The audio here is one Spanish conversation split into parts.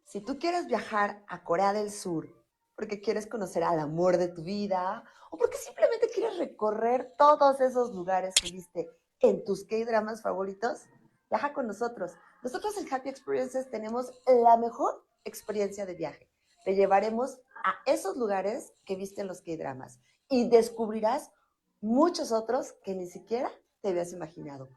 Si tú quieres viajar a Corea del Sur porque quieres conocer al amor de tu vida o porque simplemente quieres recorrer todos esos lugares que viste en tus K-dramas favoritos, viaja con nosotros. Nosotros en Happy Experiences tenemos la mejor experiencia de viaje. Te llevaremos a esos lugares que viste en los K-dramas y descubrirás muchos otros que ni siquiera te habías imaginado.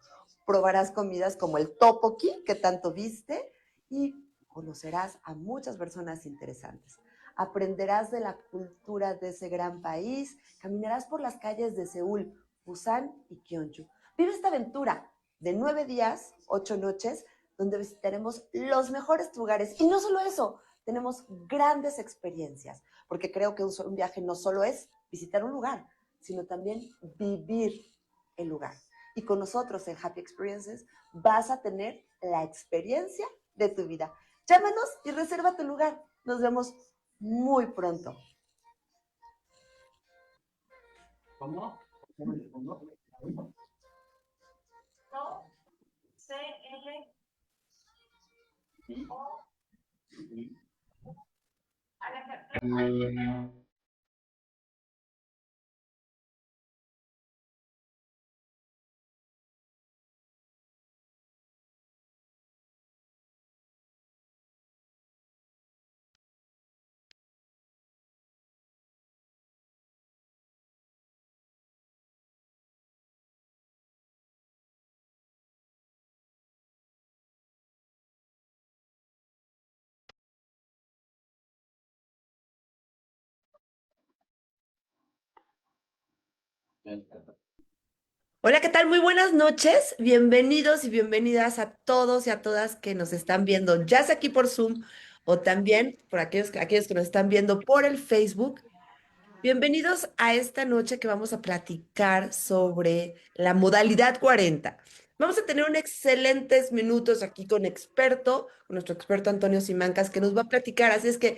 Probarás comidas como el tteokbokki que tanto viste y conocerás a muchas personas interesantes. Aprenderás de la cultura de ese gran país, caminarás por las calles de Seúl, Busan y Gyeongju. Vive esta aventura de 9 días, 8 noches, donde visitaremos los mejores lugares. Y no solo eso, tenemos grandes experiencias, porque creo que un viaje no solo es visitar un lugar, sino también vivir el lugar. Y con nosotros en Happy Experiences vas a tener la experiencia de tu vida. Llámanos y reserva tu lugar. Nos vemos muy pronto. ¿Cómo? ¿Cómo? Hola, ¿qué tal? Muy buenas noches. Bienvenidos y bienvenidas a todos y a todas que nos están viendo, ya sea aquí por Zoom o también por aquellos que nos están viendo por el Facebook. Bienvenidos a esta noche que vamos a platicar sobre la modalidad 40. Vamos a tener unos excelentes minutos aquí con nuestro experto Antonio Simancas, que nos va a platicar. Así es que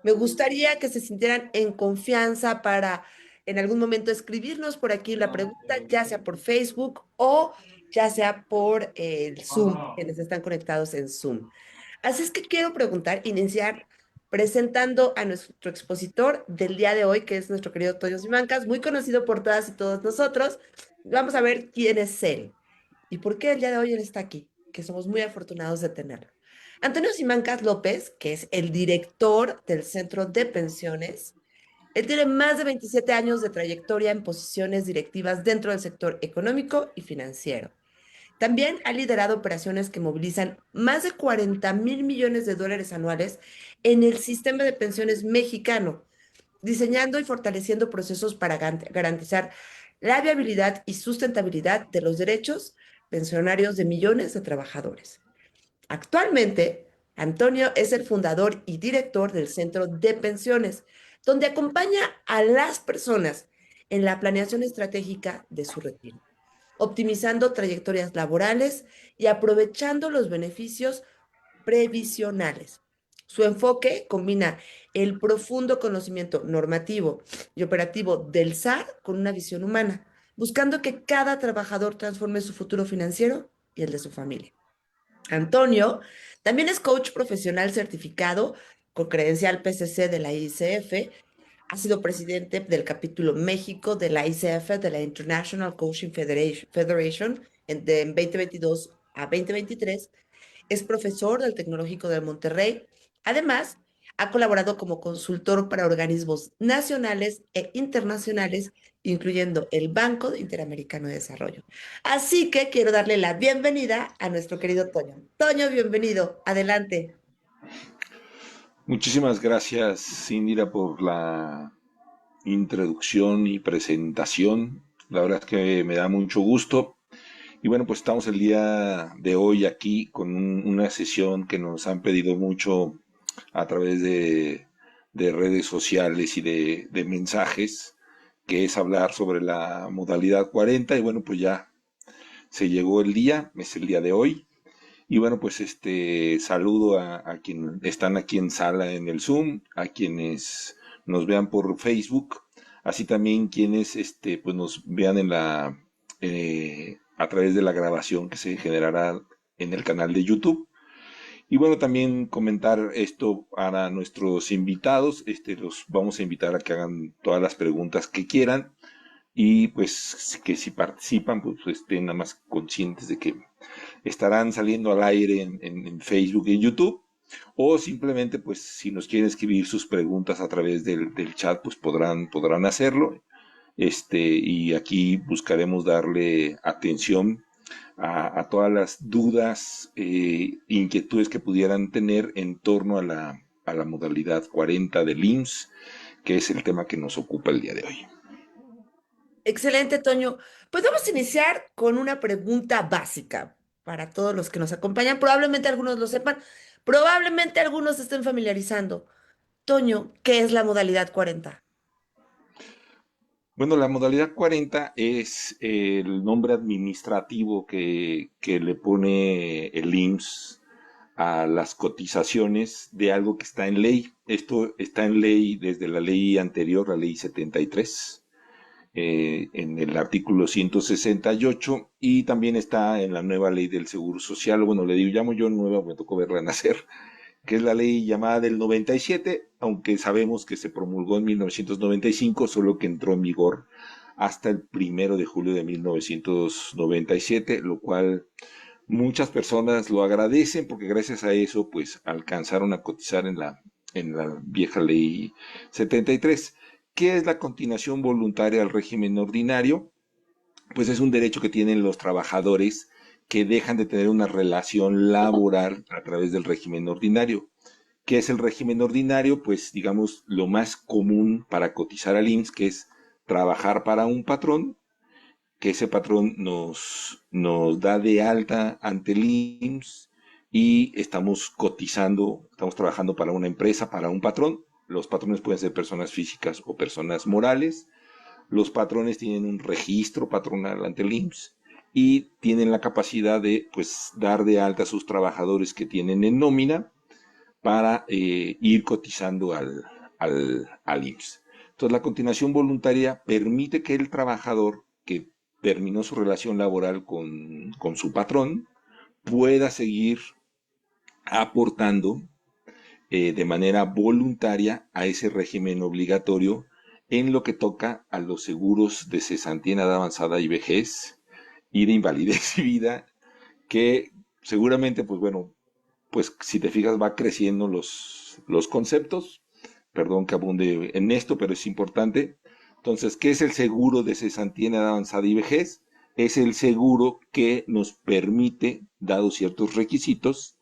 me gustaría que se sintieran en confianza para en algún momento escribirnos por aquí la pregunta, ya sea por Facebook o ya sea por el Zoom, quienes están conectados en Zoom. Así es que quiero iniciar presentando a nuestro expositor del día de hoy, que es nuestro querido Toyo Simancas, muy conocido por todas y todos nosotros. Vamos a ver quién es él y por qué el día de hoy él está aquí, que somos muy afortunados de tenerlo. Antonio Simancas López, que es el director del Centro de Pensiones, él tiene más de 27 años de trayectoria en posiciones directivas dentro del sector económico y financiero. También ha liderado operaciones que movilizan más de 40.000 millones de dólares anuales en el sistema de pensiones mexicano, diseñando y fortaleciendo procesos para garantizar la viabilidad y sustentabilidad de los derechos pensionarios de millones de trabajadores. Actualmente, Antonio es el fundador y director del Centro de Pensiones, donde acompaña a las personas en la planeación estratégica de su retiro, optimizando trayectorias laborales y aprovechando los beneficios previsionales. Su enfoque combina el profundo conocimiento normativo y operativo del SAR con una visión humana, buscando que cada trabajador transforme su futuro financiero y el de su familia. Antonio también es coach profesional certificado con credencial PCC de la ICF. Ha sido presidente del capítulo México de la ICF, de la International Coaching Federation, de 2022 a 2023. Es profesor del Tecnológico de Monterrey. Además, ha colaborado como consultor para organismos nacionales e internacionales, incluyendo el Banco Interamericano de Desarrollo. Así que quiero darle la bienvenida a nuestro querido Toño. Toño, bienvenido. Adelante. Muchísimas gracias, Indira, por la introducción y presentación. La verdad es que me da mucho gusto. Y bueno, pues estamos el día de hoy aquí con una sesión que nos han pedido mucho a través de redes sociales y de mensajes, que es hablar sobre la modalidad 40. Y bueno, pues ya se llegó el día, es el día de hoy. Y bueno, pues saludo a quienes están aquí en sala en el Zoom, a quienes nos vean por Facebook, así también quienes pues nos vean a través de la grabación que se generará en el canal de YouTube. Y bueno, también comentar esto para nuestros invitados, los vamos a invitar a que hagan todas las preguntas que quieran y pues que si participan, pues estén nada más conscientes de que estarán saliendo al aire en Facebook y en YouTube. O simplemente, pues, si nos quieren escribir sus preguntas a través del chat, pues podrán hacerlo. Y aquí buscaremos darle atención a todas las dudas, inquietudes que pudieran tener en torno a la modalidad 40 del IMSS, que es el tema que nos ocupa el día de hoy. Excelente, Toño. Pues vamos a iniciar con una pregunta básica para todos los que nos acompañan. Probablemente algunos lo sepan, probablemente algunos se estén familiarizando. Toño, ¿qué es la modalidad 40? Bueno, la modalidad 40 es el nombre administrativo que le pone el IMSS a las cotizaciones de algo que está en ley. Esto está en ley desde la ley anterior, la ley 73, en el artículo 168, y también está en la nueva ley del Seguro Social. Bueno, le digo, llamo yo nueva, me tocó verla nacer, que es la ley llamada del 97, aunque sabemos que se promulgó en 1995, solo que entró en vigor hasta el 1 de julio de 1997, lo cual muchas personas lo agradecen porque gracias a eso pues alcanzaron a cotizar en la vieja ley 73. ¿Qué es la continuación voluntaria al régimen ordinario? Pues es un derecho que tienen los trabajadores que dejan de tener una relación laboral a través del régimen ordinario. ¿Qué es el régimen ordinario? Pues digamos lo más común para cotizar al IMSS, que es trabajar para un patrón, que ese patrón nos da de alta ante el IMSS y estamos cotizando, estamos trabajando para una empresa, para un patrón. Los patrones pueden ser personas físicas o personas morales. Los patrones tienen un registro patronal ante el IMSS y tienen la capacidad de pues dar de alta a sus trabajadores que tienen en nómina para ir cotizando al IMSS. Entonces, la continuación voluntaria permite que el trabajador que terminó su relación laboral con su patrón pueda seguir aportando de manera voluntaria a ese régimen obligatorio en lo que toca a los seguros de cesantía en edad avanzada y vejez y de invalidez y vida, que seguramente, pues bueno, pues si te fijas va creciendo los conceptos. Perdón que abunde en esto, pero es importante. Entonces, ¿qué es el seguro de cesantía en edad avanzada y vejez? Es el seguro que nos permite, dados ciertos requisitos,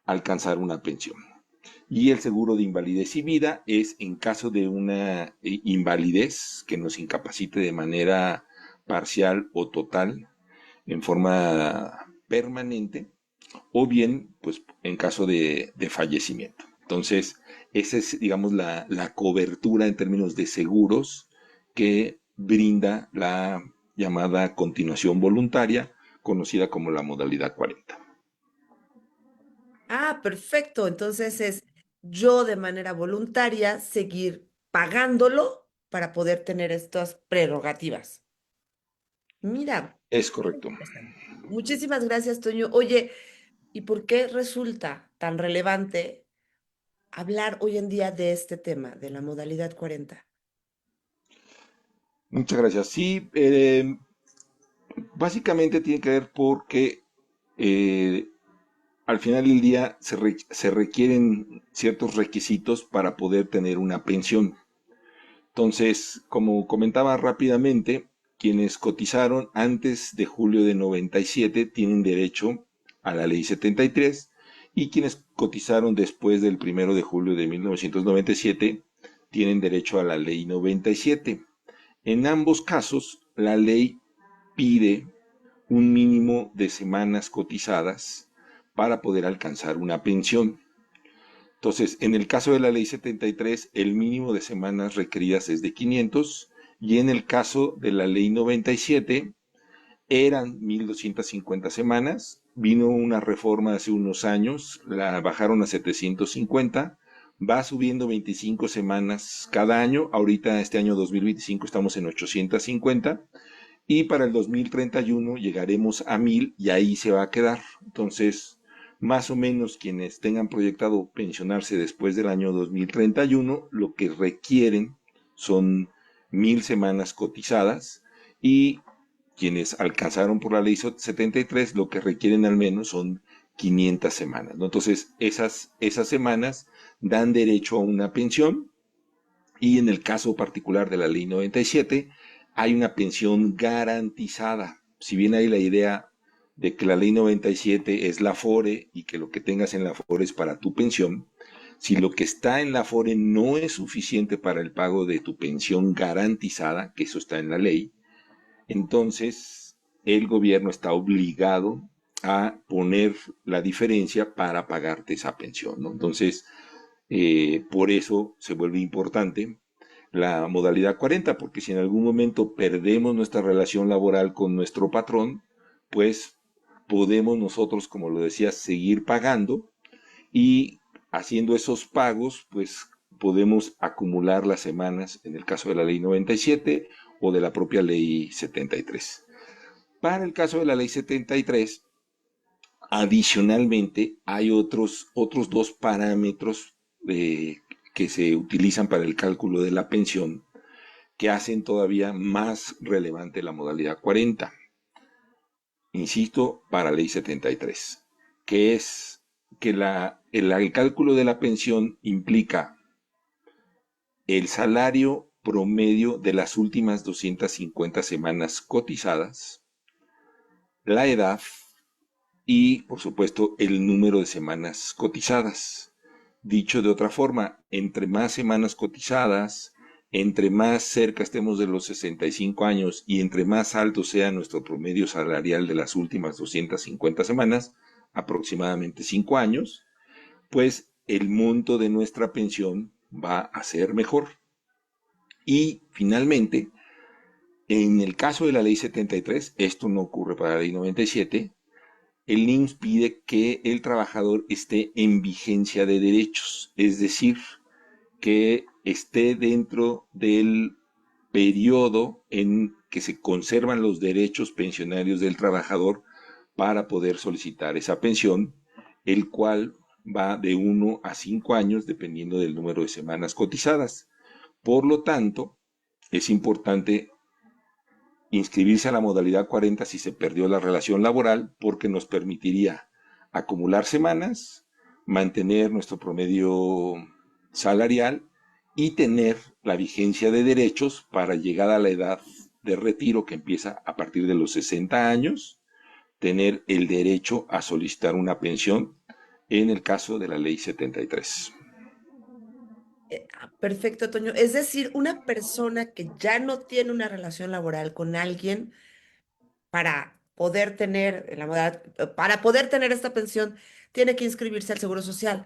alcanzar una pensión. Y el seguro de invalidez y vida es en caso de una invalidez que nos incapacite de manera parcial o total, en forma permanente, o bien, pues, en caso de fallecimiento. Entonces, esa es, digamos, la cobertura en términos de seguros que brinda la llamada continuación voluntaria, conocida como la modalidad 40. Ah, perfecto. Entonces es yo de manera voluntaria seguir pagándolo para poder tener estas prerrogativas. Mira, Es qué correcto. interesante. Muchísimas gracias, Toño. Oye, ¿y por qué resulta tan relevante hablar hoy en día de este tema, de la modalidad 40? Muchas gracias. Sí, básicamente tiene que ver porque eh, al final del día se requieren ciertos requisitos para poder tener una pensión. Entonces, como comentaba rápidamente, quienes cotizaron antes de julio de 97 tienen derecho a la ley 73 y quienes cotizaron después del 1 de julio de 1997 tienen derecho a la ley 97. En ambos casos, la ley pide un mínimo de semanas cotizadas para poder alcanzar una pensión. Entonces, en el caso de la ley 73, el mínimo de semanas requeridas es de 500 y en el caso de la ley 97 eran 1250 semanas. Vino una reforma hace unos años, la bajaron a 750, va subiendo 25 semanas cada año. Ahorita, este año 2025, estamos en 850 y para el 2031 llegaremos a 1000 y ahí se va a quedar. Entonces, más o menos quienes tengan proyectado pensionarse después del año 2031, lo que requieren son 1000 semanas cotizadas y quienes alcanzaron por la ley 73, lo que requieren al menos son 500 semanas, ¿no? Entonces, esas semanas dan derecho a una pensión y en el caso particular de la ley 97, hay una pensión garantizada. Si bien hay la idea de que la ley 97 es la FORE y que lo que tengas en la FORE es para tu pensión, si lo que está en la FORE no es suficiente para el pago de tu pensión garantizada, que eso está en la ley, entonces el gobierno está obligado a poner la diferencia para pagarte esa pensión, ¿no? Entonces, por eso se vuelve importante la modalidad 40, porque si en algún momento perdemos nuestra relación laboral con nuestro patrón, pues podemos nosotros, como lo decía, seguir pagando y haciendo esos pagos, pues podemos acumular las semanas en el caso de la ley 97 o de la propia ley 73. Para el caso de la ley 73, adicionalmente hay otros dos parámetros que se utilizan para el cálculo de la pensión que hacen todavía más relevante la modalidad 40. Insisto, para ley 73, que es que el cálculo de la pensión implica el salario promedio de las últimas 250 semanas cotizadas, la edad y, por supuesto, el número de semanas cotizadas. Dicho de otra forma, entre más semanas cotizadas, entre más cerca estemos de los 65 años y entre más alto sea nuestro promedio salarial de las últimas 250 semanas, aproximadamente 5 años, pues el monto de nuestra pensión va a ser mejor. Y finalmente, en el caso de la ley 73, esto no ocurre para la ley 97, el IMSS pide que el trabajador esté en vigencia de derechos, es decir, que esté dentro del periodo en que se conservan los derechos pensionarios del trabajador para poder solicitar esa pensión, el cual va de 1 a 5 años dependiendo del número de semanas cotizadas. Por lo tanto, es importante inscribirse a la modalidad 40 si se perdió la relación laboral porque nos permitiría acumular semanas, mantener nuestro promedio salarial y tener la vigencia de derechos para llegar a la edad de retiro que empieza a partir de los 60 años, tener el derecho a solicitar una pensión en el caso de la ley 73. Perfecto, Toño. Es decir, una persona que ya no tiene una relación laboral con alguien para poder tener para poder tener esta pensión, tiene que inscribirse al Seguro Social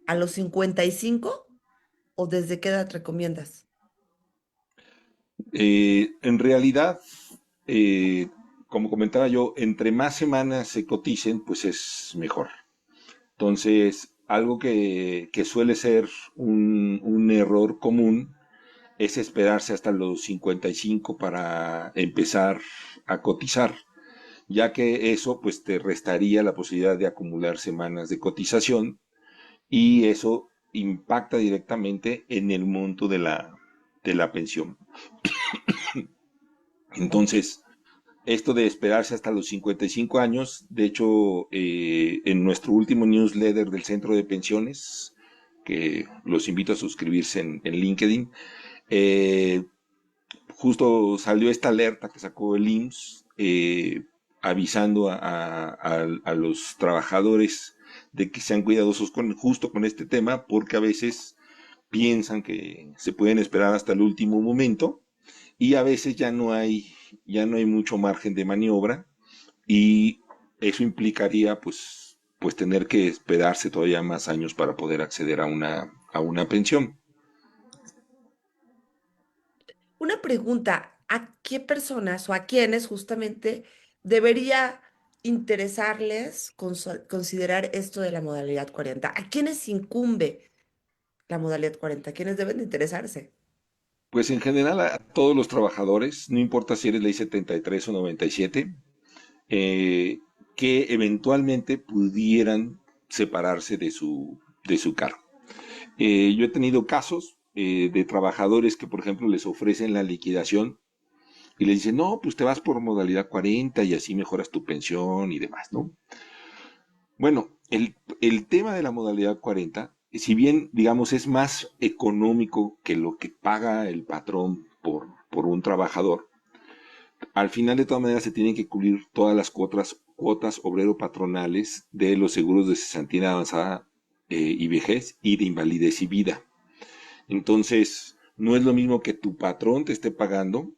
a los 55 o desde qué edad recomiendas. En realidad, eh, como comentaba yo, entre más semanas se coticen, pues es mejor. Entonces, algo que suele ser un error común es esperarse hasta los 55 para empezar a cotizar, ya que eso pues te restaría la posibilidad de acumular semanas de cotización y eso impacta directamente en el monto de la pensión. Ok. Entonces, esto de esperarse hasta los 55 años, de hecho, en nuestro último newsletter del Centro de Pensiones, que los invito a suscribirse en LinkedIn, eh, justo salió esta alerta que sacó el IMSS avisando a los trabajadores de que sean cuidadosos justo con este tema, porque a veces piensan que se pueden esperar hasta el último momento y a veces ya no hay mucho margen de maniobra y eso implicaría pues tener que esperarse todavía más años para poder acceder a una pensión. Una pregunta, ¿a qué personas o a quiénes justamente debería interesarles considerar esto de la modalidad 40? ¿A quiénes incumbe la modalidad 40? ¿A quiénes deben de interesarse? Pues en general a todos los trabajadores, no importa si eres ley 73 o 97, eh, que eventualmente pudieran separarse de su cargo. Yo he tenido casos de trabajadores que, por ejemplo, les ofrecen la liquidación y les dicen, no, pues te vas por modalidad 40 y así mejoras tu pensión y demás, ¿no? Bueno, el tema de la modalidad 40, si bien, digamos, es más económico que lo que paga el patrón por un trabajador, al final de todas maneras se tienen que cubrir todas las cuotas obrero-patronales de los seguros de cesantía avanzada y vejez y de invalidez y vida. Entonces, no es lo mismo que tu patrón te esté pagando,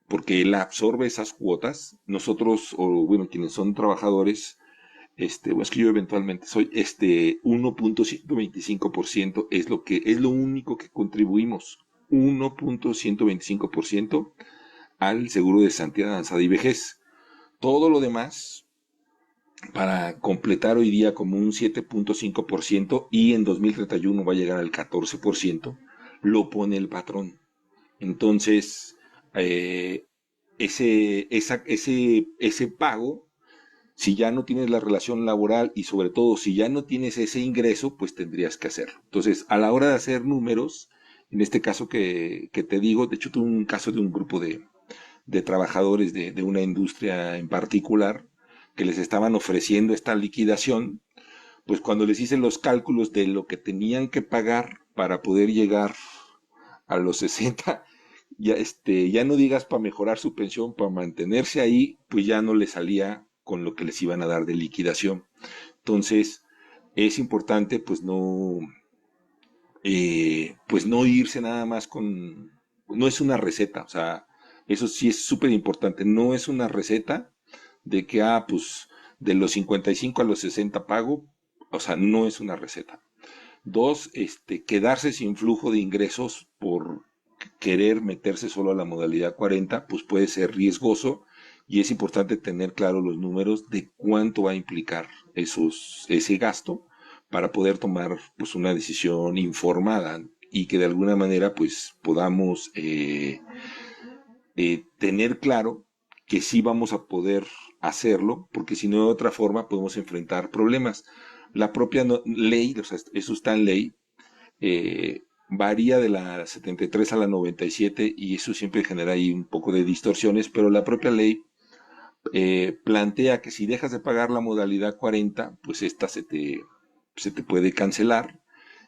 porque él absorbe esas cuotas. Nosotros, o bueno, quienes son trabajadores, bueno, es que yo eventualmente soy 1.125% es lo que es lo único que contribuimos. 1.125% al seguro de santidad avanzada y vejez. Todo lo demás, para completar hoy día como un 7.5% y en 2031 va a llegar al 14%, lo pone el patrón. Entonces, eh, ese pago, si ya no tienes la relación laboral y sobre todo si ya no tienes ese ingreso, pues tendrías que hacerlo. Entonces, a la hora de hacer números, en este caso que te digo, de hecho tuve un caso de un grupo de trabajadores de una industria en particular que les estaban ofreciendo esta liquidación, pues cuando les hice los cálculos de lo que tenían que pagar para poder llegar a los 60, ya, ya no digas para mejorar su pensión, para mantenerse ahí, pues ya no les salía con lo que les iban a dar de liquidación. Entonces, es importante pues no irse nada más con, no es una receta, o sea, eso sí es súper importante, no es una receta de que, pues de los 55 a los 60 pago, o sea, no es una receta. Dos, quedarse sin flujo de ingresos por querer meterse solo a la modalidad 40, pues puede ser riesgoso y es importante tener claro los números de cuánto va a implicar ese gasto para poder tomar pues una decisión informada y que de alguna manera pues podamos tener claro que sí vamos a poder hacerlo, porque si no de otra forma podemos enfrentar problemas. La propia ley, o sea, eso está en ley, varía de la 73 a la 97 y eso siempre genera ahí un poco de distorsiones, pero la propia ley plantea que si dejas de pagar la modalidad 40, pues esta se te puede cancelar.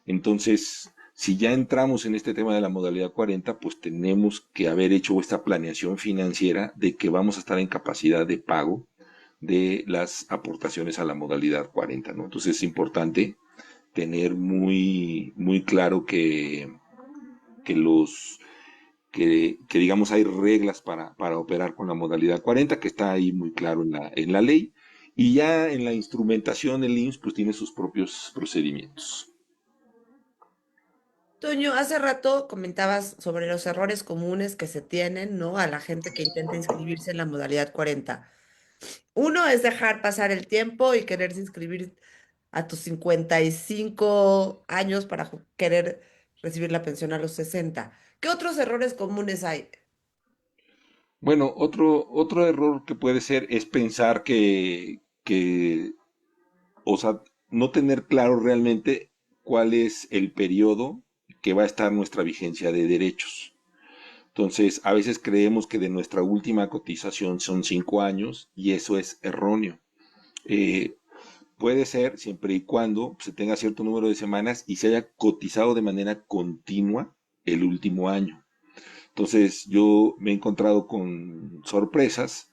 Entonces, si ya entramos en este tema de la modalidad 40, pues tenemos que haber hecho esta planeación financiera de que vamos a estar en capacidad de pago de las aportaciones a la modalidad 40, ¿no? Entonces es importante tener muy claro que que digamos hay reglas para operar con la modalidad 40, que está ahí muy claro en la ley, y ya en la instrumentación el IMSS pues tiene sus propios procedimientos. Toño, hace rato comentabas sobre los errores comunes que se tienen, ¿no? A la gente que intenta inscribirse en la modalidad 40. Uno es dejar pasar el tiempo y quererse inscribir a tus 55 años para querer recibir la pensión a los 60. ¿Qué otros errores comunes hay? Bueno, otro error que puede ser es pensar o sea, no tener claro realmente cuál es el periodo que va a estar nuestra vigencia de derechos. Entonces, a veces creemos que de nuestra última cotización son 5 años y eso es erróneo. Eh, Puede ser siempre y cuando se tenga cierto número de semanas y se haya cotizado de manera continua el último año. Entonces yo me he encontrado con sorpresas,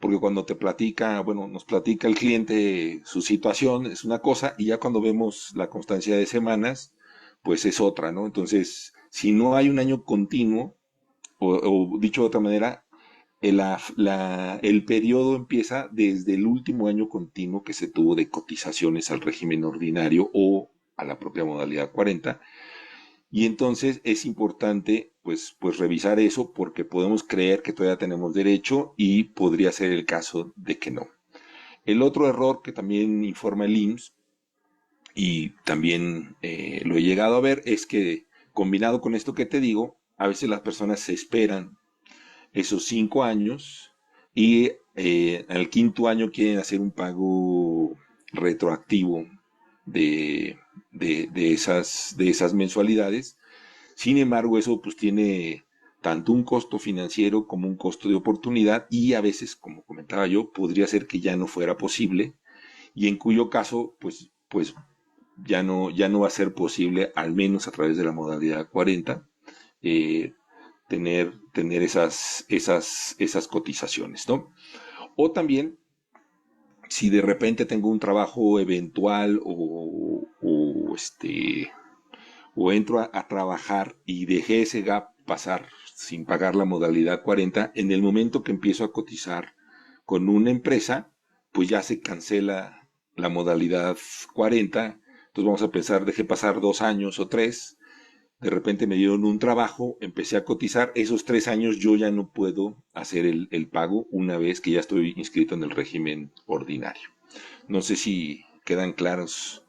porque cuando te platica, bueno, nos platica el cliente su situación, es una cosa, y ya cuando vemos la constancia de semanas, pues es otra, ¿no? Entonces, si no hay un año continuo, o dicho de otra manera, el periodo empieza desde el último año continuo que se tuvo de cotizaciones al régimen ordinario o a la propia modalidad 40, y entonces es importante pues revisar eso porque podemos creer que todavía tenemos derecho y podría ser el caso de que no. El otro error que también informa el IMSS y también lo he llegado a ver es que combinado con esto que te digo, a veces las personas se esperan esos 5 años y al quinto año quieren hacer un pago retroactivo de, de esas mensualidades. Sin embargo, eso pues tiene tanto un costo financiero como un costo de oportunidad y a veces, como comentaba yo, podría ser que ya no fuera posible y en cuyo caso pues ya no va a ser posible, al menos a través de la modalidad 40, eh, tener esas cotizaciones, ¿no? O también, si de repente tengo un trabajo eventual o entro a trabajar y dejé ese gap pasar sin pagar la modalidad 40, en el momento que empiezo a cotizar con una empresa, pues ya se cancela la modalidad 40. Entonces vamos a pensar, dejé pasar 2 años o 3, de repente me dieron un trabajo, empecé a cotizar, esos 3 años yo ya no puedo hacer el pago una vez que ya estoy inscrito en el régimen ordinario. No sé si quedan claros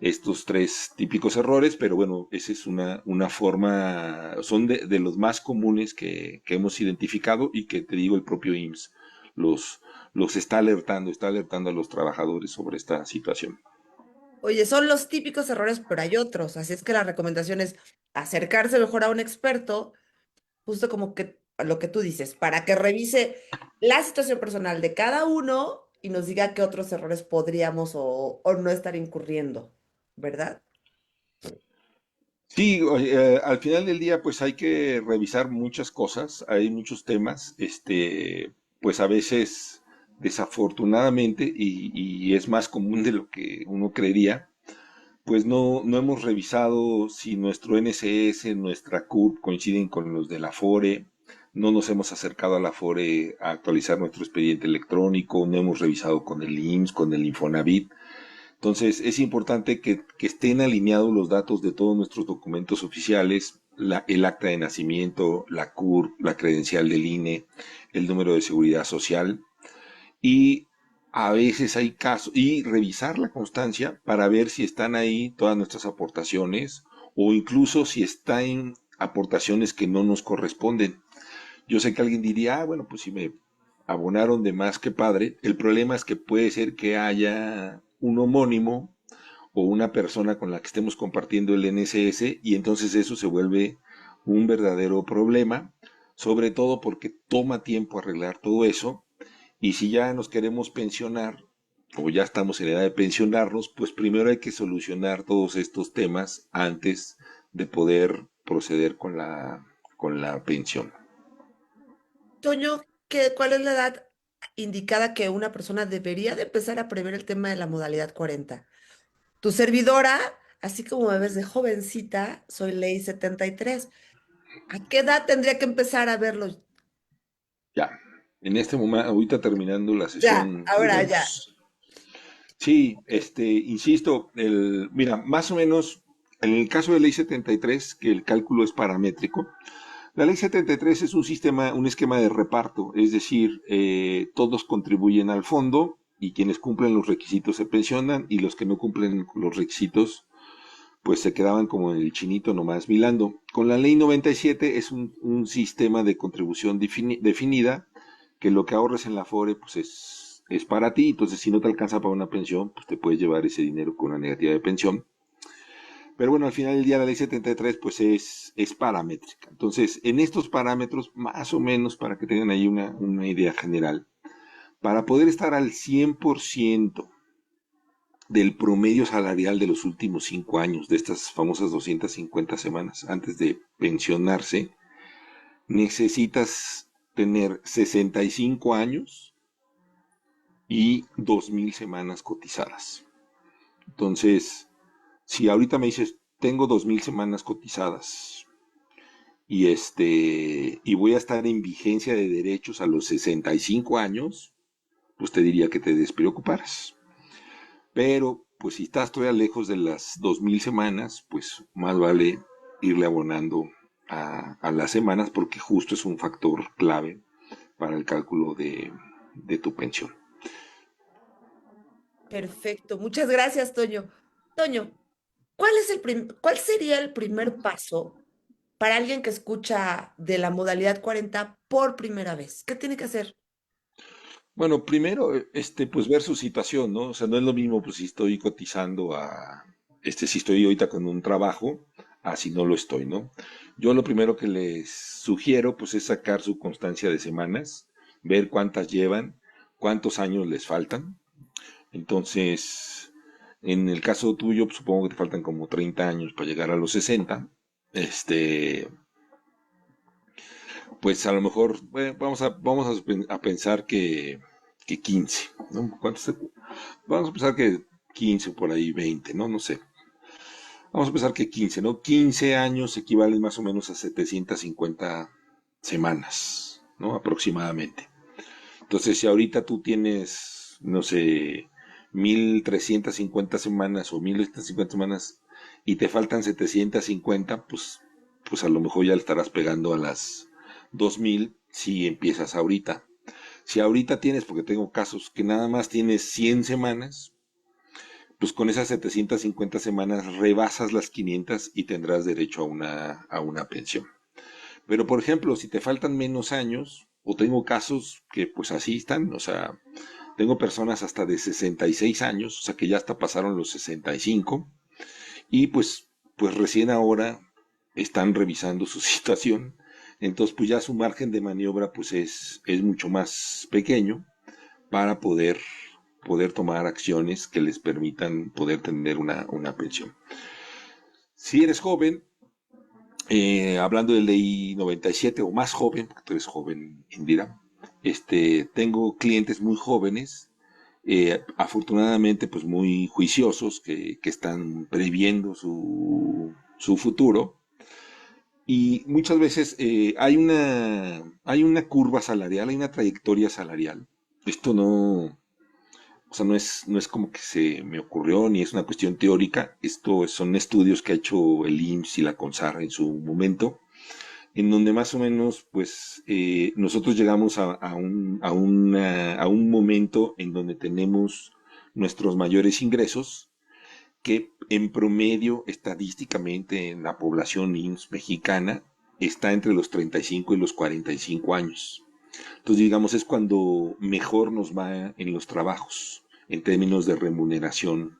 estos tres típicos errores, pero bueno, esa es una forma, son de los más comunes que hemos identificado y que te digo el propio IMSS los, los está alertando a los trabajadores sobre esta situación. Oye, son los típicos errores, pero hay otros. Así es que la recomendación es acercarse mejor a un experto, justo como que lo que tú dices, para que revise la situación personal de cada uno y nos diga qué otros errores podríamos o no estar incurriendo, ¿verdad? Sí, al final del día pues hay que revisar muchas cosas, hay muchos temas, pues a veces desafortunadamente y es más común de lo que uno creería, pues no hemos revisado si nuestro NSS, nuestra CURP coinciden con los de la FORE, no nos hemos acercado a la FORE a actualizar nuestro expediente electrónico, no hemos revisado con el IMSS, con el Infonavit. Entonces es importante que estén alineados los datos de todos nuestros documentos oficiales, el acta de nacimiento, la CURP, la credencial del INE, el número de seguridad social, y a veces hay casos, y revisar la constancia para ver si están ahí todas nuestras aportaciones o incluso si están aportaciones que no nos corresponden. Yo sé que alguien diría, bueno, pues si me abonaron de más que padre, el problema es que puede ser que haya un homónimo o una persona con la que estemos compartiendo el NSS y entonces eso se vuelve un verdadero problema, sobre todo porque toma tiempo arreglar todo eso y si ya nos queremos pensionar o ya estamos en edad de pensionarnos, pues primero hay que solucionar todos estos temas antes de poder proceder con la pensión. Toño, ¿cuál es la edad indicada que una persona debería de empezar a prever el tema de la modalidad 40? Tu servidora, así como me ves de jovencita, soy ley 73. ¿A qué edad tendría que empezar a verlo? Ya, en este momento, ahorita terminando la Ya, sesión, ahora ya. digamos, sí, insisto, mira, más o menos, en el caso de ley 73, que el cálculo es paramétrico, la ley 73 es un esquema de reparto, es decir, todos contribuyen al fondo y quienes cumplen los requisitos se pensionan y los que no cumplen los requisitos pues se quedaban como en el chinito nomás milando. Con la ley 97 es un sistema de contribución definida que lo que ahorres en la FORE pues es para ti, entonces si no te alcanza para una pensión, pues te puedes llevar ese dinero con una negativa de pensión. Pero bueno, al final del día la ley 73 pues es paramétrica. Entonces, en estos parámetros, más o menos para que tengan ahí una idea general, para poder estar al 100% del promedio salarial de los últimos 5 años, de estas famosas 250 semanas antes de pensionarse, necesitas tener 65 años y 2,000 semanas cotizadas. Entonces, si ahorita me dices, tengo 2,000 semanas cotizadas y voy a estar en vigencia de derechos a los 65 años, pues te diría que te despreocuparas. Pero, pues si estás todavía lejos de las 2,000 semanas, pues más vale irle abonando a las semanas porque justo es un factor clave para el cálculo de tu pensión. Perfecto, muchas gracias, Toño. Toño, ¿cuál sería el primer paso para alguien que escucha de la modalidad 40 por primera vez? ¿Qué tiene que hacer? Bueno, primero, pues ver su situación, ¿no? O sea, no es lo mismo, pues si estoy cotizando si estoy ahorita con un trabajo, a si no lo estoy, ¿no? Yo lo primero que les sugiero, pues es sacar su constancia de semanas, ver cuántas llevan, cuántos años les faltan. Entonces, en el caso tuyo, pues, supongo que te faltan como 30 años para llegar a los 60. Este, pues a lo mejor vamos a pensar que 15, ¿no? Vamos a pensar que 15 por ahí, 20, ¿no? No sé. Vamos a pensar que 15, ¿no? 15 años equivalen más o menos a 750 semanas, ¿no? Aproximadamente. Entonces, si ahorita tú tienes, no sé, 1,350 semanas o 1,350 semanas y te faltan 750, pues a lo mejor ya le estarás pegando a las 2,000 si empiezas ahorita. Si ahorita tienes, porque tengo casos que nada más tienes 100 semanas, pues con esas 750 semanas rebasas las 500 y tendrás derecho a una pensión. Pero por ejemplo, si te faltan menos años, o tengo casos que pues así están, o sea, tengo personas hasta de 66 años, o sea que ya hasta pasaron los 65 y pues recién ahora están revisando su situación. Entonces pues ya su margen de maniobra pues es mucho más pequeño para poder tomar acciones que les permitan poder tener una pensión. Si eres joven, hablando de ley 97 o más joven, porque tú eres joven, Indira, tengo clientes muy jóvenes, afortunadamente pues muy juiciosos, que están previendo su futuro. Y muchas veces hay una curva salarial, hay una trayectoria salarial. Esto o sea, no es como que se me ocurrió ni es una cuestión teórica. Esto son estudios que ha hecho el IMSS y la CONSAR en su momento, en donde más o menos, pues, nosotros llegamos a un momento en donde tenemos nuestros mayores ingresos, que en promedio, estadísticamente, en la población IMSS mexicana, está entre los 35 y los 45 años. Entonces, digamos, es cuando mejor nos va en los trabajos, en términos de remuneración,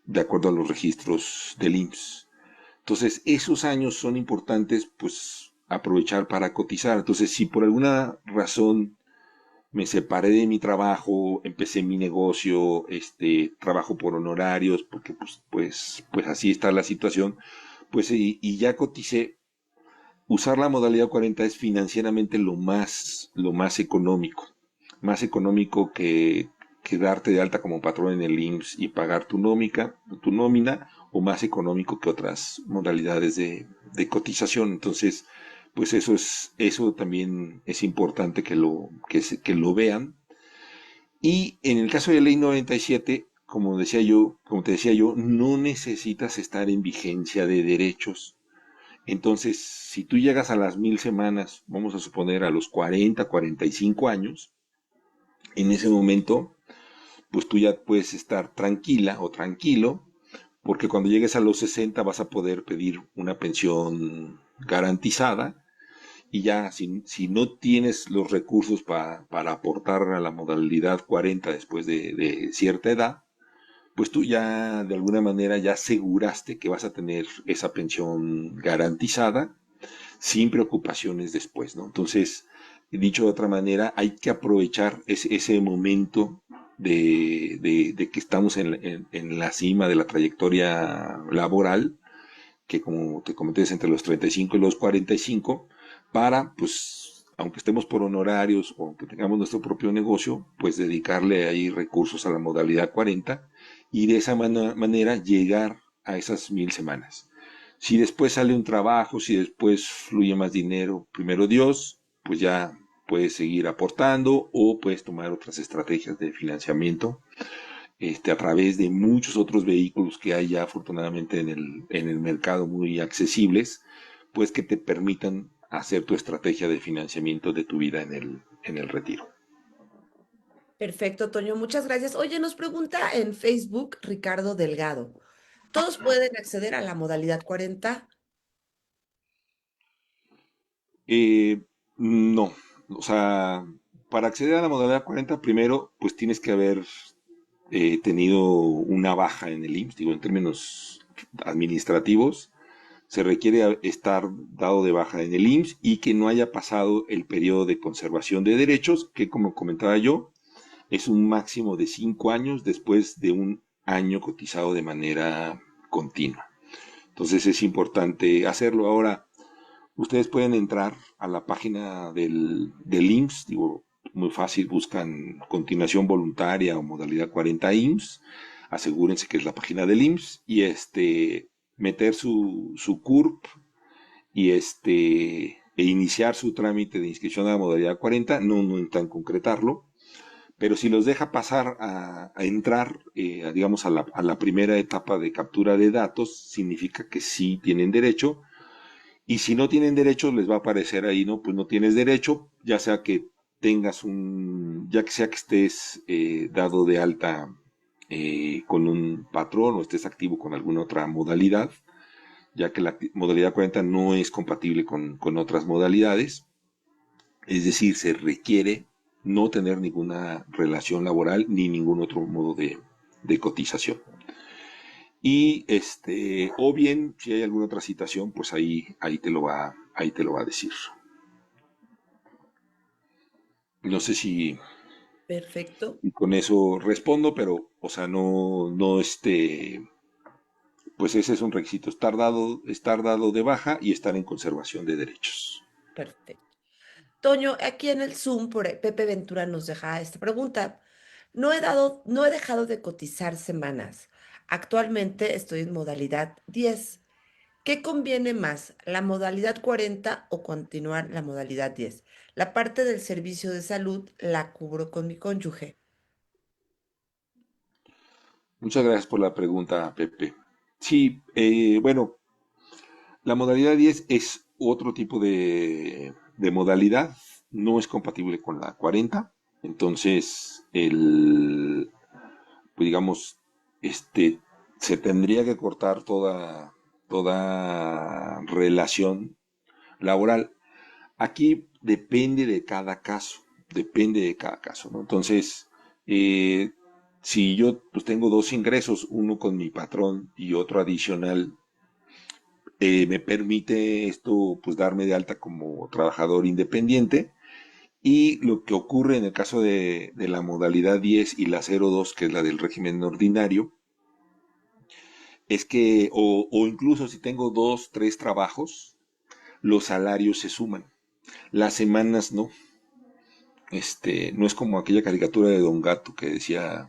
de acuerdo a los registros del IMSS. Entonces, esos años son importantes, pues, aprovechar para cotizar. Entonces, si por alguna razón me separé de mi trabajo, empecé mi negocio, trabajo por honorarios, porque pues así está la situación, pues y ya coticé. Usar la modalidad 40 es financieramente lo más económico. Más económico que darte de alta como patrón en el IMSS y pagar tu nómina, o más económico que otras modalidades de cotización. Entonces, pues eso también es importante que lo vean. Y en el caso de ley 97, como te decía yo, no necesitas estar en vigencia de derechos. Entonces, si tú llegas a las 1,000 semanas, vamos a suponer a los 40, 45 años, en ese momento, pues tú ya puedes estar tranquila o tranquilo, porque cuando llegues a los 60 vas a poder pedir una pensión garantizada y ya si no tienes los recursos para aportar a la modalidad 40 después de cierta edad, pues tú ya de alguna manera ya aseguraste que vas a tener esa pensión garantizada sin preocupaciones después, ¿no? Entonces, dicho de otra manera, hay que aprovechar ese momento de que estamos en la cima de la trayectoria laboral, que como te comenté es entre los 35 y los 45, para, pues, aunque estemos por honorarios o aunque tengamos nuestro propio negocio, pues dedicarle ahí recursos a la modalidad 40 y de esa manera llegar a esas 1000 semanas. Si después sale un trabajo, si después fluye más dinero, primero Dios, pues ya puedes seguir aportando o puedes tomar otras estrategias de financiamiento a través de muchos otros vehículos que hay ya afortunadamente en el mercado muy accesibles, pues que te permitan hacer tu estrategia de financiamiento de tu vida en el retiro. Perfecto, Toño, muchas gracias. Oye, nos pregunta en Facebook Ricardo Delgado. ¿Todos pueden acceder a la modalidad 40? No, o sea, para acceder a la modalidad 40, primero, pues tienes que haber tenido una baja en el IMSS, digo, en términos administrativos, se requiere estar dado de baja en el IMSS y que no haya pasado el periodo de conservación de derechos, que como comentaba yo, es un máximo de 5 años después de un año cotizado de manera continua. Entonces es importante hacerlo. Ahora, ustedes pueden entrar a la página del IMSS, digo, muy fácil, buscan continuación voluntaria o modalidad 40 IMSS, asegúrense que es la página del IMSS y meter su CURP y e iniciar su trámite de inscripción a la modalidad 40, no necesitan concretarlo, pero si los deja pasar a entrar, digamos, a la primera etapa de captura de datos, significa que sí tienen derecho, y si no tienen derecho, les va a aparecer ahí, ¿no? Pues no tienes derecho, ya sea que ya que sea que estés dado de alta con un patrón o estés activo con alguna otra modalidad, ya que la modalidad 40 no es compatible con otras modalidades, es decir, se requiere no tener ninguna relación laboral ni ningún otro modo de cotización. Y o bien, si hay alguna otra citación, pues ahí te lo va a decir. No sé si Perfecto. con eso respondo, pero, o sea, no, pues ese es un requisito, estar dado de baja y estar en conservación de derechos. Perfecto. Toño, aquí en el Zoom, Pepe Ventura nos deja esta pregunta. No he dejado de cotizar semanas. Actualmente estoy en modalidad 10. ¿Qué conviene más, la modalidad 40 o continuar la modalidad 10? La parte del servicio de salud la cubro con mi cónyuge. Muchas gracias por la pregunta, Pepe. Sí, bueno, la modalidad 10 es otro tipo de modalidad, no es compatible con la 40, entonces pues digamos, se tendría que cortar toda relación laboral. Aquí depende de cada caso, ¿no? Entonces, eh, si yo pues tengo dos ingresos, uno con mi patrón y otro adicional, me permite esto pues darme de alta como trabajador independiente. Y lo que ocurre en el caso de la modalidad 10 y la 02, que es la del régimen ordinario, es que, o incluso si tengo dos, tres trabajos, los salarios se suman. Las semanas no. No es como aquella caricatura de Don Gato que decía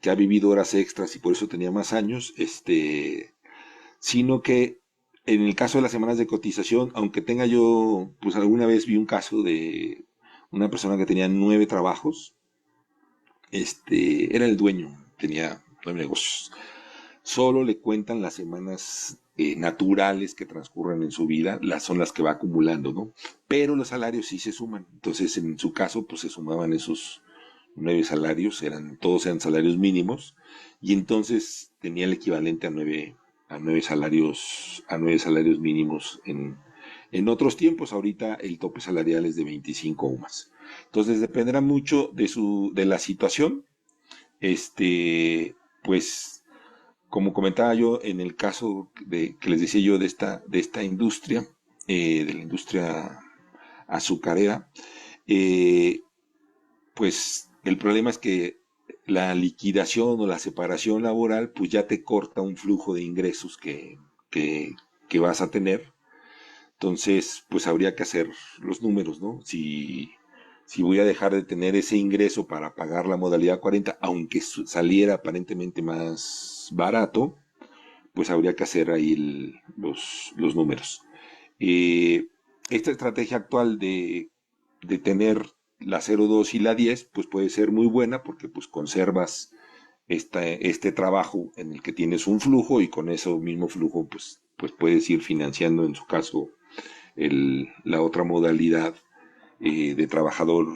que ha vivido horas extras y por eso tenía más años, sino que en el caso de las semanas de cotización, aunque tenga yo, pues alguna vez vi un caso de una persona que tenía 9 trabajos, era el dueño, tenía 9 negocios. Solo le cuentan las semanas naturales que transcurren en su vida, son las que va acumulando, ¿no? Pero los salarios sí se suman. Entonces, en su caso, pues se sumaban nueve salarios, todos eran salarios mínimos, y entonces tenía el equivalente a nueve salarios mínimos en otros tiempos. Ahorita el tope salarial es de 25 o más. Entonces dependerá mucho de la situación. Pues como comentaba yo en el caso que les decía yo de esta industria, de la industria azucarera, eh, pues el problema es que la liquidación o la separación laboral pues ya te corta un flujo de ingresos que, que vas a tener. Entonces pues habría que hacer los números, ¿no? Si voy a dejar de tener ese ingreso para pagar la modalidad 40, aunque saliera aparentemente más barato, pues habría que hacer ahí los números. Eh, Esta estrategia actual de tener la 02 y la 10, pues puede ser muy buena porque pues conservas este trabajo en el que tienes un flujo y con ese mismo flujo pues puedes ir financiando en su caso la otra modalidad de trabajador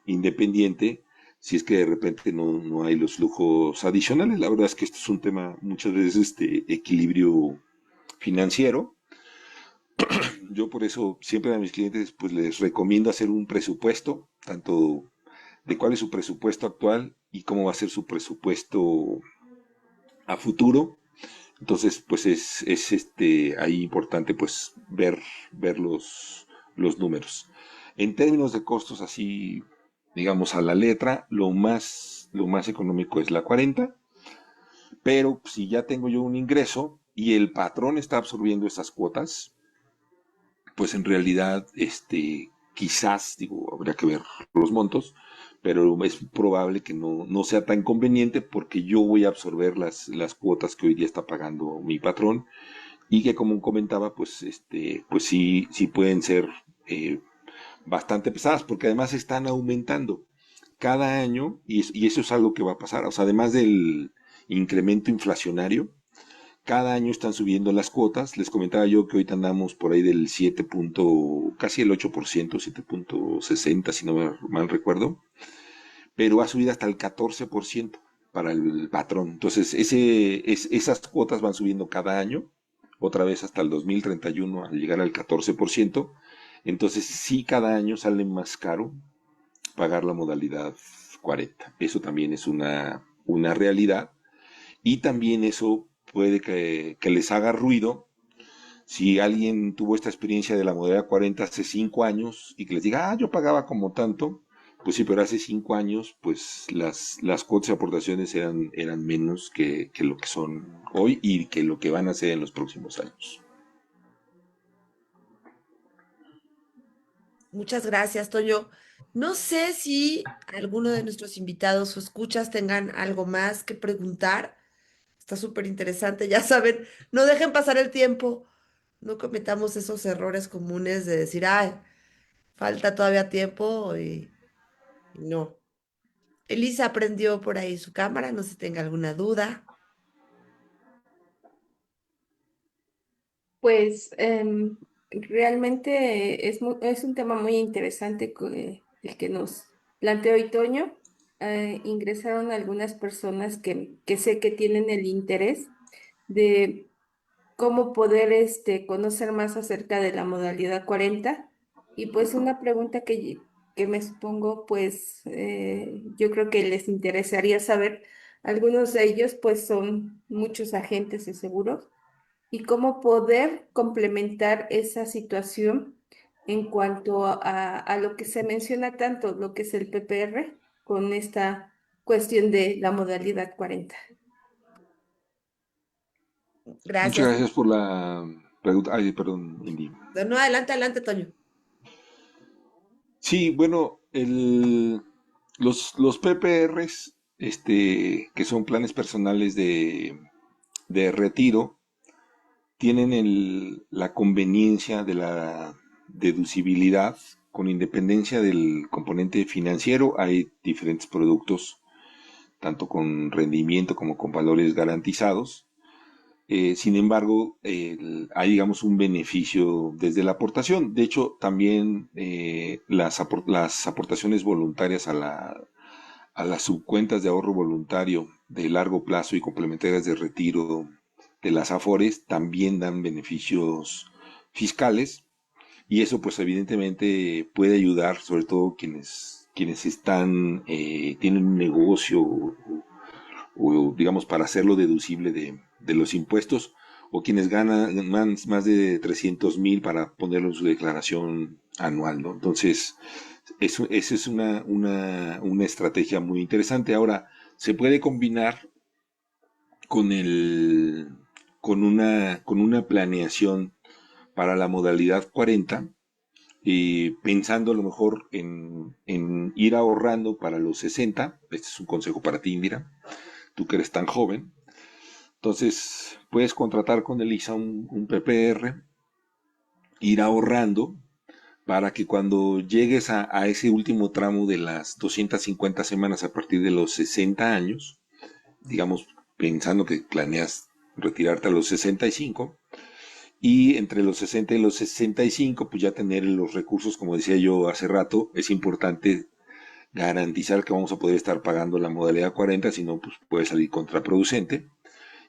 independiente si es que de repente no hay los flujos adicionales. La verdad es que esto es un tema muchas veces de equilibrio financiero. Yo por eso siempre a mis clientes pues les recomiendo hacer un presupuesto, tanto de cuál es su presupuesto actual y cómo va a ser su presupuesto a futuro. Entonces, pues es ahí importante pues ver los números. En términos de costos así, digamos a la letra, lo más económico es la 40, pero si ya tengo yo un ingreso y el patrón está absorbiendo esas cuotas, pues en realidad, quizás, digo, habría que ver los montos, pero es probable que no sea tan conveniente porque yo voy a absorber las cuotas que hoy día está pagando mi patrón y que como comentaba, pues sí pueden ser eh, bastante pesadas porque además están aumentando cada año y eso es algo que va a pasar. O sea, además del incremento inflacionario, cada año están subiendo las cuotas. Les comentaba yo que ahorita andamos por ahí del 7 casi el 8%, 7,60 si no me mal recuerdo, pero va a subir hasta el 14% para el patrón. Entonces, esas cuotas van subiendo cada año, otra vez hasta el 2031 al llegar al 14%. Entonces, sí, cada año sale más caro pagar la modalidad 40. Eso también es una realidad y también eso puede que les haga ruido si alguien tuvo esta experiencia de la modalidad 40 hace 5 años y que les diga, yo pagaba como tanto, pues sí, pero hace 5 años, pues las cuotas y aportaciones eran menos que lo que son hoy y que lo que van a ser en los próximos años. Muchas gracias, Toño. No sé si alguno de nuestros invitados o escuchas tengan algo más que preguntar. Está súper interesante. Ya saben, no dejen pasar el tiempo. No cometamos esos errores comunes de decir, ay, falta todavía tiempo y no. Elisa prendió por ahí su cámara, no sé si tenga alguna duda. Pues realmente es un tema muy interesante el que nos planteó hoy Toño. Ingresaron algunas personas que sé que tienen el interés de cómo poder conocer más acerca de la modalidad 40. Y pues una pregunta que me supongo, pues yo creo que les interesaría saber, algunos de ellos pues son muchos agentes de seguros y cómo poder complementar esa situación en cuanto a lo que se menciona tanto, lo que es el PPR, con esta cuestión de la modalidad 40. Muchas Gracias. gracias por la pregunta. Ay, perdón, Indy. No, adelante, adelante, Toño. Sí, bueno, los PPRs, que son planes personales de retiro, tienen la conveniencia de la deducibilidad con independencia del componente financiero. Hay diferentes productos, tanto con rendimiento como con valores garantizados. Sin embargo, hay, digamos, un beneficio desde la aportación. De hecho, también las aportaciones voluntarias a las subcuentas de ahorro voluntario de largo plazo y complementarias de retiro de las AFORES también dan beneficios fiscales y eso pues evidentemente puede ayudar sobre todo quienes están, tienen un negocio o digamos para hacerlo deducible de los impuestos o quienes ganan más de 300,000 para ponerlo en su declaración anual, ¿no? Entonces, esa es una estrategia muy interesante. Ahora, se puede combinar con con una planeación para la modalidad 40, pensando a lo mejor en ir ahorrando para los 60. Este es un consejo para ti, mira, tú que eres tan joven. Entonces, puedes contratar con Elisa un PPR, ir ahorrando para que cuando llegues a ese último tramo de las 250 semanas a partir de los 60 años, digamos, pensando que planeas retirarte a los 65, y entre los 60 y los 65, pues ya tener los recursos, como decía yo hace rato, es importante garantizar que vamos a poder estar pagando la modalidad 40, si no, pues puede salir contraproducente.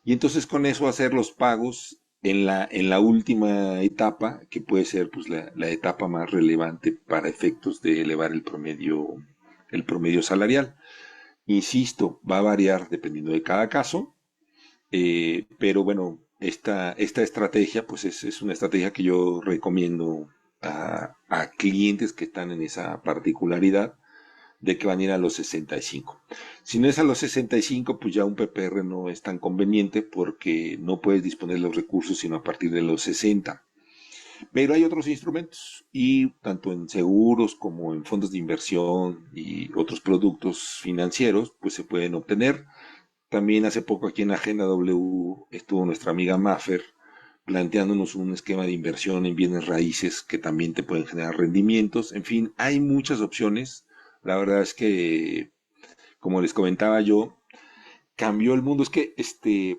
Y entonces con eso hacer los pagos en la última etapa, que puede ser pues la etapa más relevante para efectos de elevar el promedio salarial. Insisto, va a variar dependiendo de cada caso, pero bueno, esta estrategia pues es una estrategia que yo recomiendo a clientes que están en esa particularidad de que van a ir a los 65. Si no es a los 65, pues ya un PPR no es tan conveniente porque no puedes disponer de los recursos sino a partir de los 60. Pero hay otros instrumentos y tanto en seguros como en fondos de inversión y otros productos financieros, pues se pueden obtener. También hace poco aquí en Agenda W estuvo nuestra amiga Maffer planteándonos un esquema de inversión en bienes raíces que también te pueden generar rendimientos. En fin, hay muchas opciones. La verdad es que, como les comentaba yo, cambió el mundo. Es que,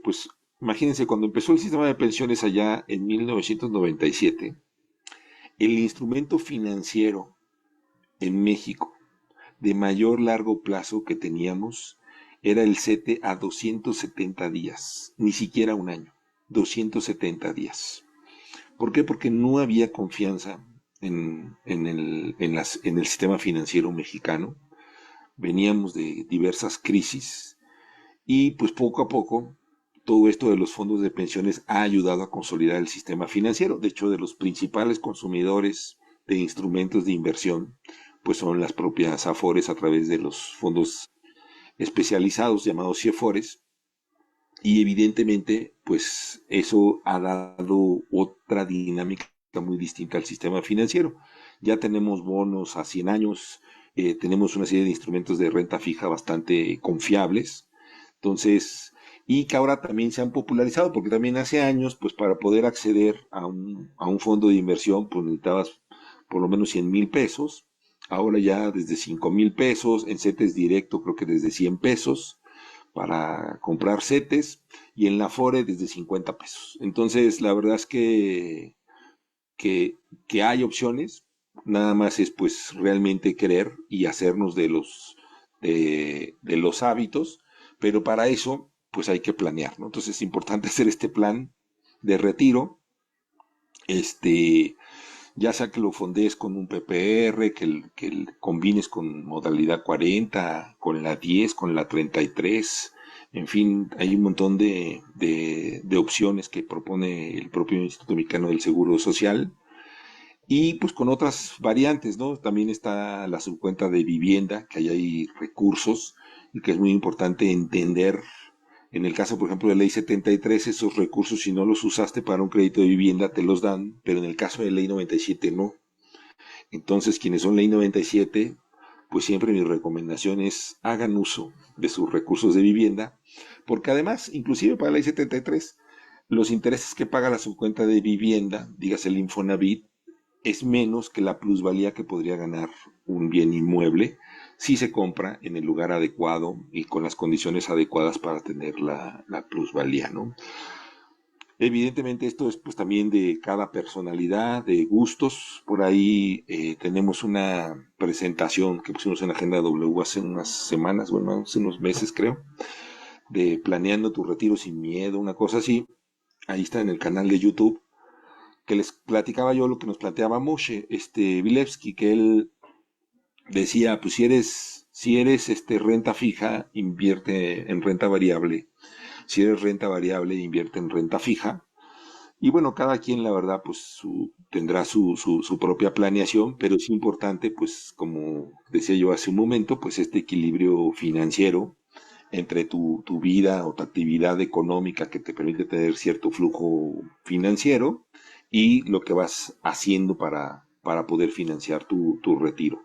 pues, imagínense, cuando empezó el sistema de pensiones allá en 1997, el instrumento financiero en México de mayor largo plazo que teníamos era el CETE a 270 días, ni siquiera un año, 270 días. ¿Por qué? Porque no había confianza en el sistema financiero mexicano. Veníamos de diversas crisis y pues poco a poco todo esto de los fondos de pensiones ha ayudado a consolidar el sistema financiero. De hecho, de los principales consumidores de instrumentos de inversión, pues son las propias AFORES a través de los fondos especializados llamados CIEFORES, y evidentemente, pues eso ha dado otra dinámica muy distinta al sistema financiero. Ya tenemos bonos a 100 años, tenemos una serie de instrumentos de renta fija bastante confiables. Entonces, y que ahora también se han popularizado, porque también hace años, pues para poder acceder a un fondo de inversión, pues necesitabas por lo menos 100,000 pesos. Ahora ya desde 5,000 pesos, en CETES directo creo que desde 100 pesos para comprar CETES, y en la Afore desde 50 pesos. Entonces, la verdad es que, que hay opciones, nada más es pues realmente querer y hacernos de los hábitos, pero para eso pues hay que planear, ¿no? Entonces es importante hacer este plan de retiro, este, ya sea que lo fondees con un PPR, que combines con modalidad 40, con la 10, con la 33. En fin, hay un montón de opciones que propone el propio Instituto Mexicano del Seguro Social. Y pues con otras variantes, ¿no? También está la subcuenta de vivienda, que ahí hay recursos y que es muy importante entender. En el caso, por ejemplo, de Ley 73, esos recursos, si no los usaste para un crédito de vivienda, te los dan, pero en el caso de Ley 97 no. Entonces, quienes son Ley 97, pues siempre mi recomendación es hagan uso de sus recursos de vivienda, porque además, inclusive para la Ley 73, los intereses que paga la subcuenta de vivienda, dígase el Infonavit, es menos que la plusvalía que podría ganar un bien inmueble si se compra en el lugar adecuado y con las condiciones adecuadas para tener la plusvalía, ¿no? Evidentemente esto es pues también de cada personalidad, de gustos. Por ahí tenemos una presentación que pusimos en la Agenda W hace unas semanas, bueno, hace unos meses creo, de Planeando tu retiro sin miedo, una cosa así. Ahí está en el canal de YouTube, que les platicaba yo lo que nos planteaba Moshe, Vilevsky, que él decía, pues si eres renta fija, invierte en renta variable. Si eres renta variable, invierte en renta fija. Y bueno, cada quien, la verdad, pues tendrá su propia planeación, pero es importante, pues como decía yo hace un momento, pues este equilibrio financiero entre tu vida o tu actividad económica que te permite tener cierto flujo financiero y lo que vas haciendo para poder financiar tu retiro.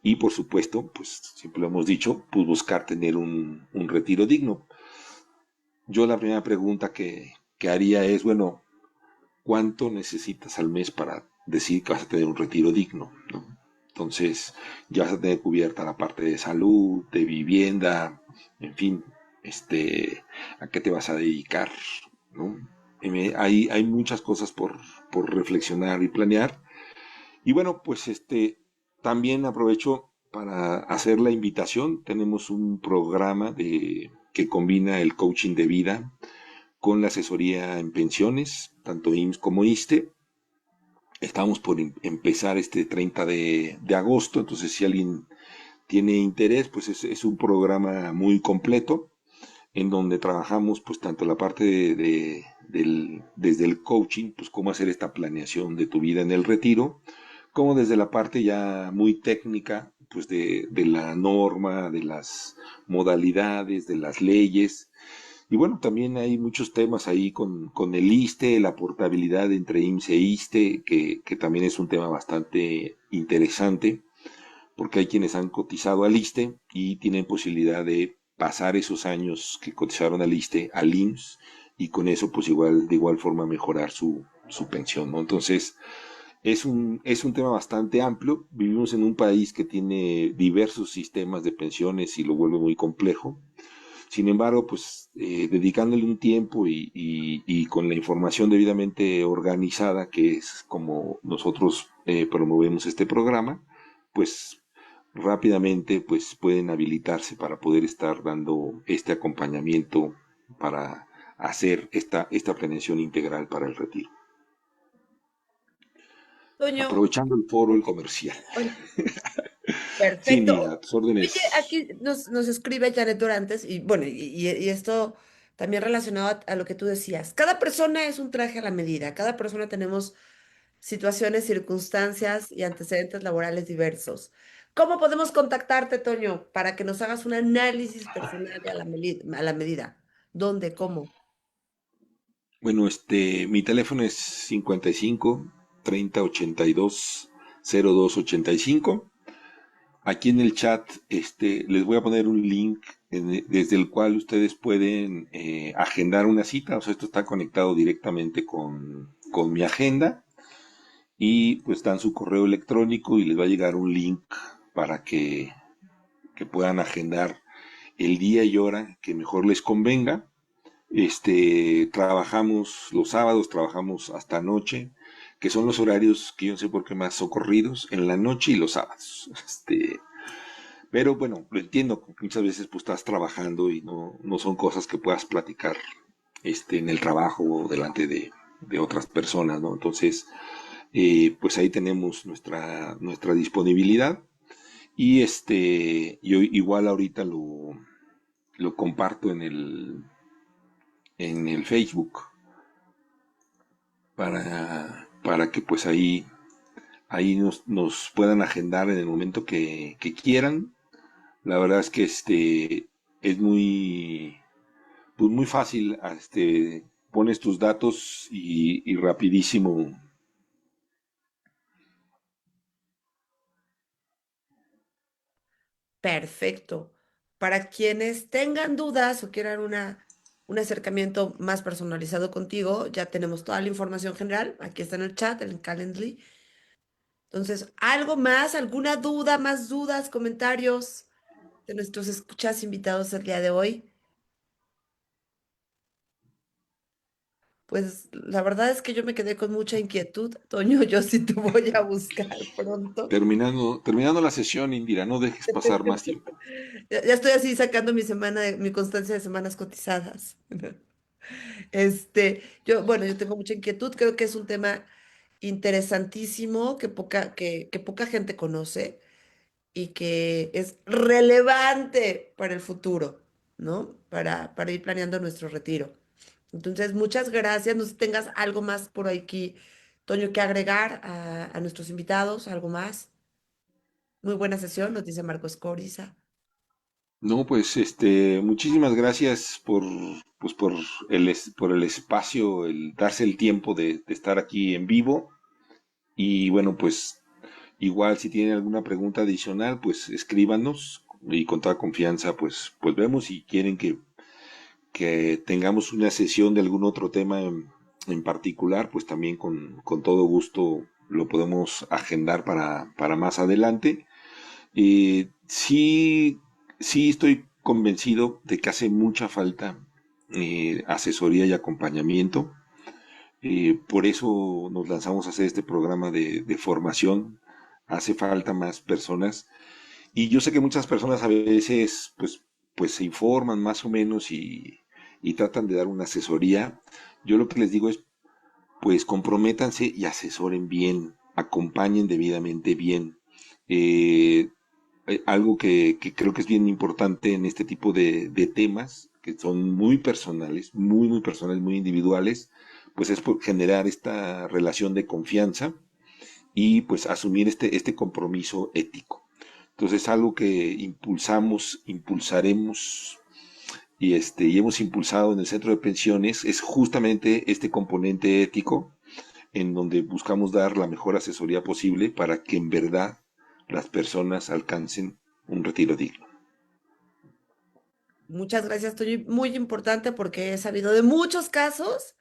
Y por supuesto, pues siempre lo hemos dicho, pues buscar tener un retiro digno. Yo la primera pregunta que haría es, bueno, ¿cuánto necesitas al mes para decir que vas a tener un retiro digno? ¿No? Entonces, ya vas a tener cubierta la parte de salud, de vivienda, en fin, a qué te vas a dedicar, ¿no? Hay muchas cosas por reflexionar y planear. Y bueno, pues también aprovecho para hacer la invitación. Tenemos un programa que combina el coaching de vida con la asesoría en pensiones, tanto IMSS como ISSSTE. Estamos por empezar este 30 de agosto, entonces si alguien tiene interés, pues es un programa muy completo en donde trabajamos pues tanto la parte desde el coaching, pues cómo hacer esta planeación de tu vida en el retiro, como desde la parte ya muy técnica, pues de la norma, de las modalidades, de las leyes. Y bueno, también hay muchos temas ahí con el ISSSTE, la portabilidad entre IMSS e ISSSTE, que también es un tema bastante interesante, porque hay quienes han cotizado al ISSSTE y tienen posibilidad de pasar esos años que cotizaron al ISSSTE al IMSS y con eso pues igual, de igual forma mejorar su pensión, ¿no? Entonces, es un tema bastante amplio. Vivimos en un país que tiene diversos sistemas de pensiones y lo vuelve muy complejo. Sin embargo, pues dedicándole un tiempo y con la información debidamente organizada, que es como nosotros promovemos este programa, pues rápidamente pues pueden habilitarse para poder estar dando este acompañamiento para hacer esta planeación integral para el retiro. Toño, Aprovechando el foro, el comercial. oye, Sí, perfecto. Nina, a tus Oye, órdenes. aquí nos escribe Janet Dorantes y bueno, y esto también relacionado a lo que tú decías. Cada persona es un traje a la medida, cada persona tenemos situaciones, circunstancias y antecedentes laborales diversos. ¿Cómo podemos contactarte, Toño, para que nos hagas un análisis personal y a la medida? ¿Dónde? ¿Cómo? Bueno, mi teléfono es 55 30 82 02 85. Aquí en el chat, les voy a poner un link desde el cual ustedes pueden agendar una cita. O sea, esto está conectado directamente con mi agenda y pues dan su correo electrónico y les va a llegar un link para que puedan agendar el día y hora que mejor les convenga. Trabajamos los sábados, trabajamos hasta noche, que son los horarios que yo no sé por qué más socorridos, en la noche y los sábados. Pero bueno, lo entiendo, muchas veces pues estás trabajando y no son cosas que puedas platicar en el trabajo o delante de otras personas, ¿no? Entonces, pues ahí tenemos nuestra disponibilidad y yo igual ahorita lo comparto en el Facebook para que pues ahí nos puedan agendar en el momento que quieran. La verdad es que es pues muy fácil, pones tus datos y rapidísimo. Perfecto. Para quienes tengan dudas o quieran un acercamiento más personalizado contigo, ya tenemos toda la información general. Aquí está en el chat, en el Calendly. Entonces, ¿algo más? ¿Alguna duda? ¿Más dudas? ¿Comentarios de nuestros escuchas invitados el día de hoy? Pues la verdad es que yo me quedé con mucha inquietud. Toño, yo sí te voy a buscar pronto. Terminando la sesión, Indira, no dejes pasar más tiempo. Ya estoy así sacando mi semana, mi constancia de semanas cotizadas. Bueno, yo tengo mucha inquietud, creo que es un tema interesantísimo que poca gente conoce y que es relevante para el futuro, ¿no? Para ir planeando nuestro retiro. Entonces, muchas gracias. No sé si tengas algo más por aquí, Toño, que agregar a nuestros invitados, algo más. Muy buena sesión, nos dice Marcos Coriza. No, pues muchísimas gracias pues, por el espacio, el darse el tiempo de estar aquí en vivo. Y bueno, pues igual si tienen alguna pregunta adicional, pues escríbanos y con toda confianza, pues vemos si quieren que tengamos una sesión de algún otro tema en particular, pues también con todo gusto lo podemos agendar para más adelante. Sí, sí estoy convencido de que hace mucha falta asesoría y acompañamiento. Por eso nos lanzamos a hacer este programa de formación. Hace falta más personas. Y yo sé que muchas personas a veces pues se informan más o menos y tratan de dar una asesoría. Yo lo que les digo es, pues comprométanse y asesoren bien, acompañen debidamente bien. Eh, Algo que creo que es bien importante en este tipo de temas, que son muy personales, muy individuales, pues es por generar esta relación de confianza y pues asumir este compromiso ético. Entonces, algo que impulsaremos y hemos impulsado en el centro de pensiones es justamente este componente ético en donde buscamos dar la mejor asesoría posible para que en verdad las personas alcancen un retiro digno. Muchas gracias, Toño. Muy importante porque he sabido de muchos casos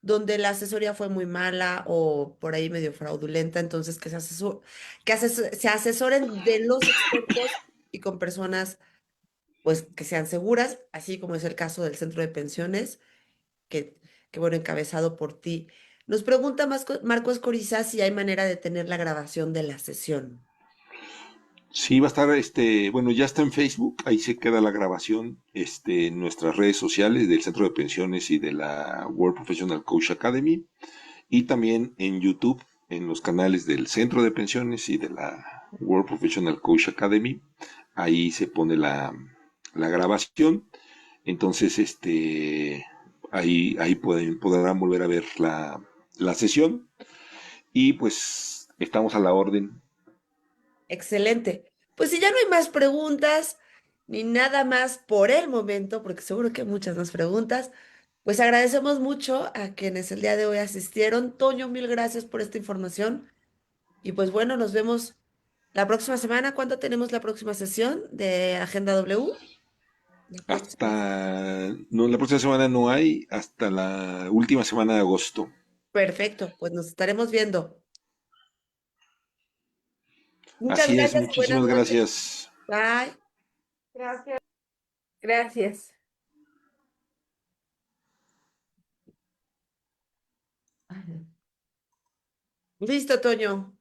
donde la asesoría fue muy mala o por ahí medio fraudulenta, entonces se asesoren de los expertos y con personas pues que sean seguras, así como es el caso del centro de pensiones, que, que bueno, encabezado por ti. Nos pregunta Marcos Coriza si hay manera de tener la grabación de la sesión. Sí, va a estar, bueno, ya está en Facebook, ahí se queda la grabación, en nuestras redes sociales del Centro de Pensiones y de la World Professional Coach Academy, y también en YouTube, en los canales del Centro de Pensiones y de la World Professional Coach Academy, ahí se pone la grabación, entonces, ahí podrán volver a ver la sesión, y pues estamos a la orden. Excelente. Pues si ya no hay más preguntas ni nada más por el momento, porque seguro que hay muchas más preguntas, pues agradecemos mucho a quienes el día de hoy asistieron. Toño, mil gracias por esta información. Y pues bueno, nos vemos la próxima semana. ¿Cuándo tenemos la próxima sesión de Agenda W? La próxima. No, la próxima semana no hay, hasta la última semana de agosto. Perfecto, pues nos estaremos viendo. Muchas Así es, gracias y buenas muchísimas noches. gracias. Bye. Gracias. Gracias. Listo, Toño.